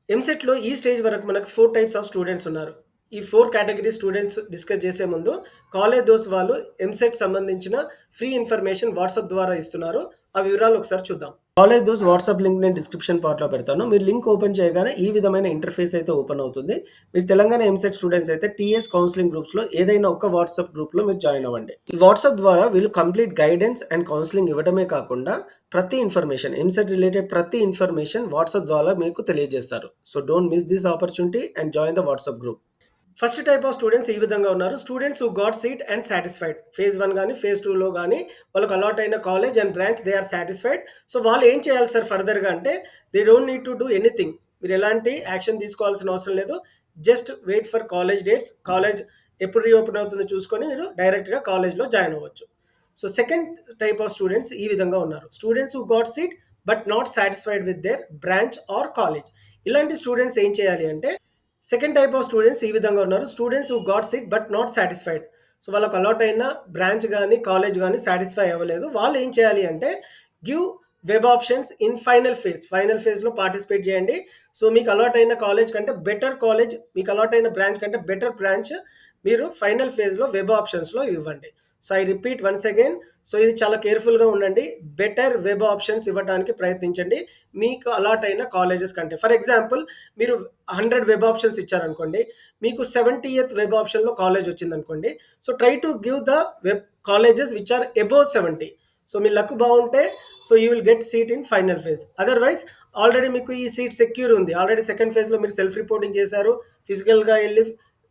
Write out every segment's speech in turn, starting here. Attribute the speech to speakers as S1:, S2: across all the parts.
S1: ఎంసెట్‌లో ఈ స్టేజ్ వరకు మనకు 4 టైప్స్ ఆఫ్ స్టూడెంట్స్ ఉన్నారు. ఈ 4 కేటగరీ స్టూడెంట్స్ డిస్కస్ చేసే ముందు కాలేజ్ దోస్ వాళ్ళు ఎంసెట్ సంబంధించిన ఫ్రీ ఇన్ఫర్మేషన్ వాట్సాప్ ద్వారా ఇస్తున్నారు. ఆ వివరాలు ఒకసారి చూద్దాం. కాలేజ్ దోస్ వాట్సాప్ లింక్ నేను డిస్క్రిప్షన్ పార్ట్‌లో పెడతాను. మీరు లింక్ ఓపెన్ చేయగానే ఈ విధమైన ఇంటర్ఫేస్ అయితే ఓపెన్ అవుతుంది. మీరు తెలంగాణ ఎంసెట్ స్టూడెంట్స్ అయితే టీఎస్ కౌన్సెలింగ్ గ్రూప్స్‌లో ఏదైనా ఒక వాట్సాప్ గ్రూప్‌లో మీరు జాయిన్ అవ్వండి. ఈ వాట్సాప్ ద్వారా వీళ్ళు కంప్లీట్ గైడెన్స్ అండ్ కౌన్సెలింగ్ ఇవ్వడమే కాకుండా ప్రతి ఇన్ఫర్మేషన్ ఎంసెట్ రిలేటెడ్ ప్రతి ఇన్ఫర్మేషన్ వాట్సాప్ ద్వారా మీకు తెలియజేస్తారు. So don't miss this opportunity and join the WhatsApp group. First type of students ఈ విధంగా ఉన్నారు. Students who got seat and satisfied. Phase 1 గాని, ఫేజ్ 2లో గాని వాళ్ళకి అలాట్ అయిన college and branch they are satisfied. So వాళ్ళు ఏం చేయాలి సార్ ఫర్దర్‌గా అంటే they don't need to do anything. మీరు ఎలాంటి యాక్షన్ తీసుకోవాల్సిన అవసరం లేదు. Just wait for college dates. College ఎప్పుడు రీఓపెన్ అవుతుందో చూసుకొని మీరు డైరెక్ట్‌గా కాలేజ్‌లో జాయిన్ అవ్వచ్చు. So second type of students ఈ విధంగా ఉన్నారు. Students who got seat but not satisfied with their branch or college. ఇలాంటి స్టూడెంట్స్ ఏం చేయాలి అంటే సెకండ్ టైప్ ఆఫ్ స్టూడెంట్స్ ఈ విధంగా ఉన్నారు. Students who got seat but not satisfied. So వాళ్ళకి అలాట్ అయిన బ్రాంచ్ గాని, కాలేజ్ గాని సాటిస్ఫై అవ్వలేదు. వాళ్ళు ఏం చేయాలి అంటే give web options in final phase. Final ఫేజ్‌లో పార్టిసిపేట్ చేయండి. సో మీకు అలాట్ అయిన కాలేజ్ కంటే బెటర్ కాలేజ్, మీకు అలాట్ అయిన బ్రాంచ్ కంటే బెటర్ బ్రాంచ్ మీరు ఫైనల్ ఫేజ్‌లో వెబ్ ఆప్షన్స్‌లో ఇవ్వండి. So I repeat once again. So ఇది చాలా కేర్‌ఫుల్‌గా ఉండండి. బెటర్ వెబ్ ఆప్షన్స్ ఇవ్వడానికి ప్రయత్నించండి. మీకు అలాట్ అయిన కాలేజెస్ కంటే. ఫర్ ఎగ్జాంపుల్ మీరు 100 వెబ్ ఆప్షన్స్ ఇచ్చారనుకోండి. మీకు 70th వెబ్ ఆప్షన్‌లో కాలేజ్ వచ్చిందనుకోండి. So try to give the web colleges which are above 70. So మీ లక్ బాగుంటే so you will get seat in final phase. Otherwise already మీకు ఈ సీట్ సెక్యూర్ ఉంది. ఆల్రెడీ సెకండ్ ఫేజ్‌లో మీరు సెల్ఫ్ రిపోర్టింగ్ చేశారు. ఫిజికల్‌గా ఎళ్లి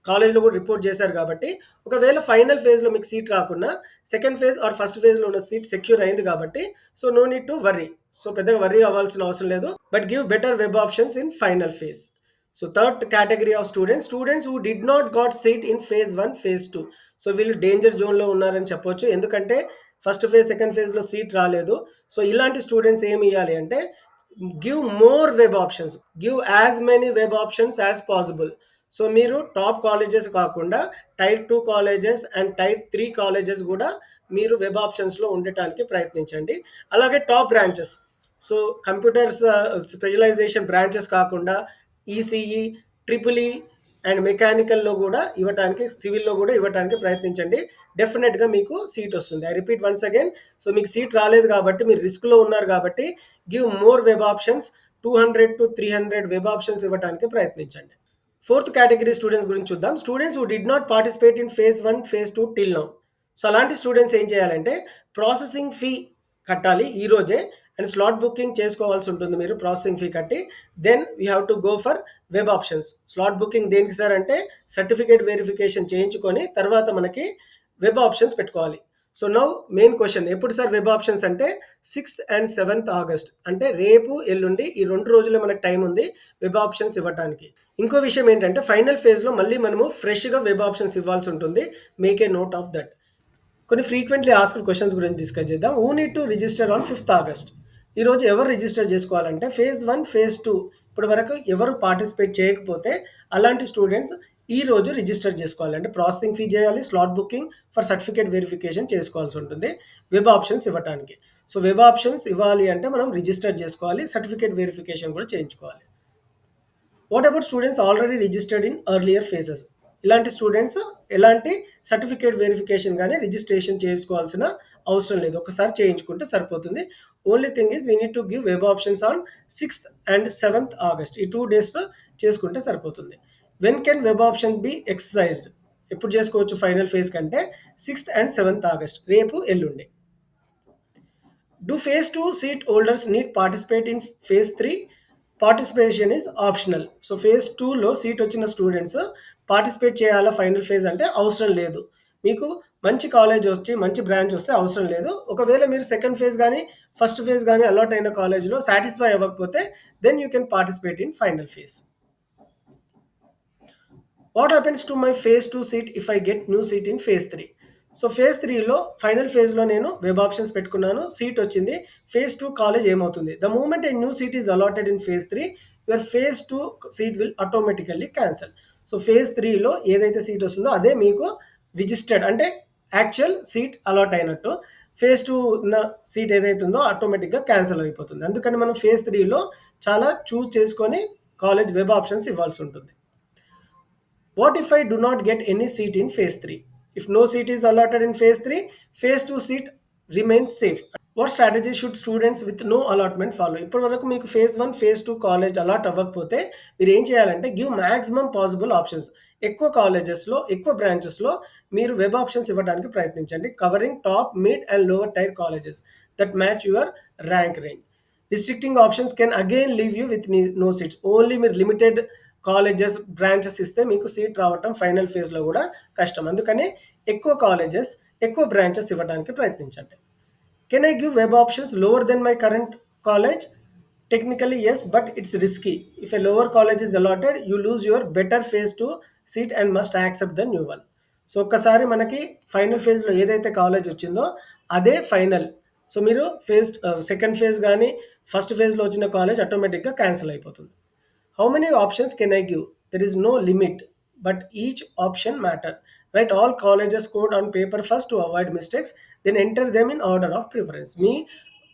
S1: కాలేజ్‌లో కూడా రిపోర్ట్ చేశారు కాబట్టి ఒకవేళ ఫైనల్ ఫేజ్‌లో మీకు సీట్ రాకున్నా సెకండ్ ఫేజ్ ఆర్ ఫస్ట్ ఫేజ్‌లో ఉన్న సీట్ సెక్యూర్ అయింది కాబట్టి so no need to worry. So పెద్దగా వర్రీ అవ్వాల్సిన అవసరం లేదు. But give better web options in final phase. So third category of students who did not got seat in phase 1, phase 2. So వీళ్ళు danger జోన్‌లో ఉన్నారని చెప్పొచ్చు. ఎందుకంటే ఫస్ట్ ఫేజ్, సెకండ్ ఫేజ్‌లో సీట్ రాలేదు. సో ఇలాంటి స్టూడెంట్స్ ఏమి ఇయ్యాలి అంటే give more web options. Give as many web options as possible. So మీరు టాప్ కాలేజెస్ కాకుండా tier 2 colleges and tier 3 colleges కూడా మీరు వెబ్ ఆప్షన్స్‌లో ఉండటానికి ప్రయత్నించండి. అలాగే top branches. So computers specialization branches కాకుండా ఈసీఈ, ట్రిపుల్ ఈ అండ్ మెకానికల్‌లో కూడా ఇవ్వటానికి, సివిల్‌లో కూడా ఇవ్వటానికి ప్రయత్నించండి. డెఫినిట్‌గా మీకు సీట్ వస్తుంది. I repeat once again. So మీకు సీట్ రాలేదు కాబట్టి మీరు రిస్క్‌లో ఉన్నారు కాబట్టి give more web options. 200-300 web options ఇవ్వటానికి ప్రయత్నించండి. ఫోర్త్ కేటగిరీ స్టూడెంట్స్ గురించి చూద్దాం. Students who did not participate in phase 1, phase 2 till now. So అలాంటి స్టూడెంట్స్ ఏం చేయాలంటే ప్రాసెసింగ్ ఫీ కట్టాలి ఈ రోజే అండ్ స్లాట్ బుకింగ్ చేసుకోవాల్సి ఉంటుంది మీరు ప్రాసెసింగ్ ఫీ కట్టి. Then we have to go for web options. Slot booking దేనికి సార్ అంటే సర్టిఫికేట్ వెరిఫికేషన్ చేయించుకొని తర్వాత మనకి వెబ్ ఆప్షన్స్ పెట్టుకోవాలి. సో నౌ మెయిన్ క్వశ్చన్ ఎప్పుడు సార్ వెబ్ ఆప్షన్స్ అంటే 6th అండ్ 7th ఆగస్ట్ అంటే రేపు ఎల్లుండి ఈ 2 రోజులే మనకు టైం ఉంది వెబ్ ఆప్షన్స్ ఇవ్వటానికి. ఇంకో విషయం ఏంటంటే ఫైనల్ ఫేజ్‌లో మళ్ళీ మనము ఫ్రెష్‌గా వెబ్ ఆప్షన్స్ ఇవ్వాల్సి ఉంటుంది. Make a note of that. కొన్ని ఫ్రీక్వెంట్లీ ఆస్క్డ్ క్వశ్చన్స్ గురించి డిస్కస్ చేద్దాం. Who need to register on 5th August. ఈరోజు ఎవరు రిజిస్టర్ చేసుకోవాలంటే ఫేజ్ 1, ఫేజ్ 2 ఇప్పటి వరకు ఎవరు పార్టిసిపేట్ చేయకపోతే అలాంటి స్టూడెంట్స్ ఈ రోజు రిజిస్టర్ చేసుకోవాలి. అంటే ప్రాసెసింగ్ ఫీ చేయాలి, slot booking for certificate verification చేసుకోవాల్సి ఉంటుంది వెబ్ ఆప్షన్స్ ఇవ్వటానికి. సో వెబ్ ఆప్షన్స్ ఇవ్వాలి అంటే మనం రిజిస్టర్ చేసుకోవాలి, సర్టిఫికేట్ వెరిఫికేషన్ కూడా చేయించుకోవాలి. What about students already registered in earlier phases. ఇలాంటి స్టూడెంట్స్ ఎలాంటి సర్టిఫికేట్ వెరిఫికేషన్ కానీ రిజిస్ట్రేషన్ చేసుకోవాల్సిన అవసరం లేదు. ఒకసారి చేయించుకుంటే సరిపోతుంది. Only thing is we need to give web options on 6th and 7th August. ఈ 2 డేస్లో చేసుకుంటే సరిపోతుంది. When can web option be exercised. ఎప్పుడు చేసుకోవచ్చు ఫైనల్ ఫేజ్ కంటే 6th అండ్ 7th ఆగస్ట్ రేపు ఎల్లుండి. Do phase 2 seat holders need participate in phase 3? Participation is optional. So phase 2లో సీట్ వచ్చిన స్టూడెంట్స్ పార్టిసిపేట్ చేయాలా ఫైనల్ ఫేజ్ అంటే అవసరం లేదు. మీకు మంచి కాలేజ్ వచ్చి మంచి బ్రాంచ్ వస్తే అవసరం లేదు. ఒకవేళ మీరు సెకండ్ ఫేజ్ కానీ ఫస్ట్ ఫేజ్ కానీ అలాట్ అయిన కాలేజ్లో సాటిస్ఫై అవ్వకపోతే then you can participate in final phase. What happens to my phase 2 seat if I get new seat in phase 3? So phase 3లో ఫైనల్ ఫేజ్లో నేను వెబ్ ఆప్షన్స్ పెట్టుకున్నాను, seat వచ్చింది. ఫేజ్ 2 కాలేజ్ ఏమవుతుంది? The moment a new seat is allotted in phase 3 your phase 2 seat will automatically cancel. So phase 3లో ఏదైతే seat వస్తుందో అదే మీకు రిజిస్టర్డ్ అంటే యాక్చువల్ సీట్ అలాట్ అయినట్టు. ఫేజ్ 2 ఉన్న సీట్ ఏదైతే ఉందో ఆటోమేటిక్గా క్యాన్సల్ అయిపోతుంది. అందుకని మనం ఫేజ్ 3లో చాలా చూస్ చేసుకొని కాలేజ్ వెబ్ ఆప్షన్స్ ఇవ్వాల్సి ఉంటుంది. What if I do not get any seat in phase 3? If no seat is allotted in phase 3, phase 2 seat remains safe. What strategy should students with no allotment follow? ఇప్పటి వరకు మీకు phase 1, phase 2 college allot అవ్వకపోతే మీరు ఏం చేయాలంటే give maximum possible options. ఎక్కువ కాలేజెస్లో, ఎక్కువ బ్రాంచెస్లో మీరు వెబ్ ఆప్షన్స్ ఇవ్వడానికి ప్రయత్నించండి. Covering top, mid and lower tier colleges that match your rank range. Restricting options can again leave you with no seats. Only మీరు లిమిటెడ్ కాలేజెస్, బ్రాంచెస్ ఇస్తే మీకు seat రావటం ఫైనల్ ఫేజ్లో కూడా కష్టం. అందుకని ఎక్కువ కాలేజెస్, ఎక్కువ బ్రాంచెస్ ఇవ్వడానికి ప్రయత్నించండి. Can I give web options lower than my current college? Technically, yes, but it's risky. If a lower college is allotted, you lose your better phase 2 seat and must accept the new one. So ఒక్కసారి మనకి final ఫేజ్లో ఏదైతే college వచ్చిందో అదే final. So మీరు second phase కానీ first ఫేజ్లో వచ్చిన కాలేజ్ ఆటోమేటిక్గా క్యాన్సిల్ అయిపోతుంది. How many options can I give? There is no limit, but each option matter. Write all colleges code on paper first to avoid mistakes, then enter them in order of preference. Me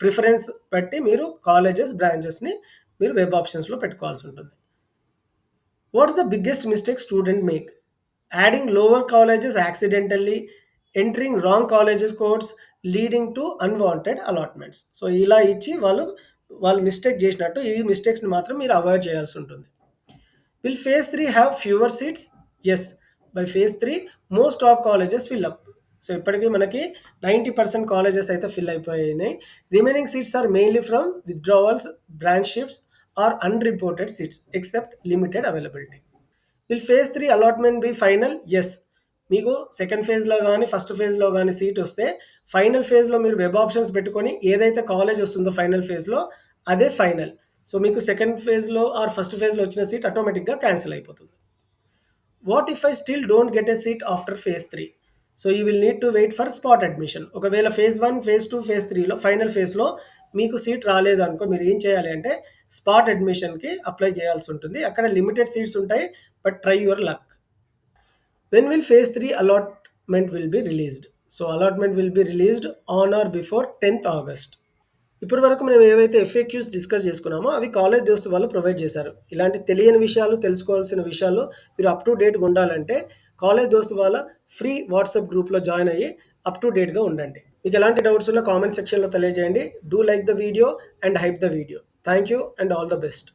S1: preference బట్టి మీరు colleges, బ్రాంచెస్ని మీరు web ఆప్షన్స్లో పెట్టుకోవాల్సి ఉంటుంది. What is the biggest mistake student make? Adding lower colleges accidentally, entering wrong colleges codes, leading to unwanted allotments. So ఇలా ఇచ్చి వాళ్ళు mistake చేసినట్టు ఈ మిస్టేక్స్ని మాత్రం మీరు అవాయిడ్ చేయాల్సి ఉంటుంది. Will phase 3 have fewer seats? Yes, by phase 3 most top colleges fill up. So ఇప్పటికీ మనకి 90% కాలేజెస్ అయితే ఫిల్ అయిపోయినాయి. Remaining seats are mainly from withdrawals, branch shifts or unreported seats except limited availability. Will phase 3 allotment be final? Yes, మీకు second ఫేజ్లో కానీ first ఫేజ్లో కానీ seat వస్తే ఫైనల్ ఫేజ్లో మీరు వెబ్ ఆప్షన్స్ పెట్టుకొని ఏదైతే కాలేజ్ వస్తుందో ఫైనల్ ఫేజ్లో అదే ఫైనల్. సో మీకు సెకండ్ ఫేజ్లో ఆర్ ఫస్ట్ ఫేజ్లో వచ్చిన సీట్ ఆటోమేటిక్గా క్యాన్సిల్ అయిపోతుంది. What if I still don't get a seat after phase 3? So you will need to wait for spot admission. ఒకవేళ ఫేజ్ 1, ఫేజ్ 2, ఫేజ్ 3లో ఫైనల్ ఫేజ్లో మీకు సీట్ రాలేదు అనుకో, మీరు ఏం చేయాలి అంటే స్పాట్ అడ్మిషన్కి అప్లై చేయాల్సి ఉంటుంది. అక్కడ లిమిటెడ్ సీట్స్ ఉంటాయి, but try your luck. When will phase 3 allotment will be released? So allotment will be released on or before 10th August. ఇప్పటి వరకు మేము ఏవైతే ఎఫ్ఏక్యూస్ డిస్కస్ చేసుకున్నామో అవి కాలేజ్ దోస్తు వాళ్ళు ప్రొవైడ్ చేశారు. ఇలాంటి తెలియని విషయాలు, తెలుసుకోవాల్సిన విషయాలు మీరు అప్ టు డేట్గా ఉండాలంటే కాలేజ్ దోస్తు వాళ్ళ ఫ్రీ వాట్సాప్ గ్రూప్లో జాయిన్ అయ్యి అప్ టు డేట్గా ఉండండి. మీకు ఎలాంటి డౌట్స్ ఉన్నా కామెంట్ సెక్షన్లో తెలియజేయండి. Do like the video and hype the video. Thank you and all the best.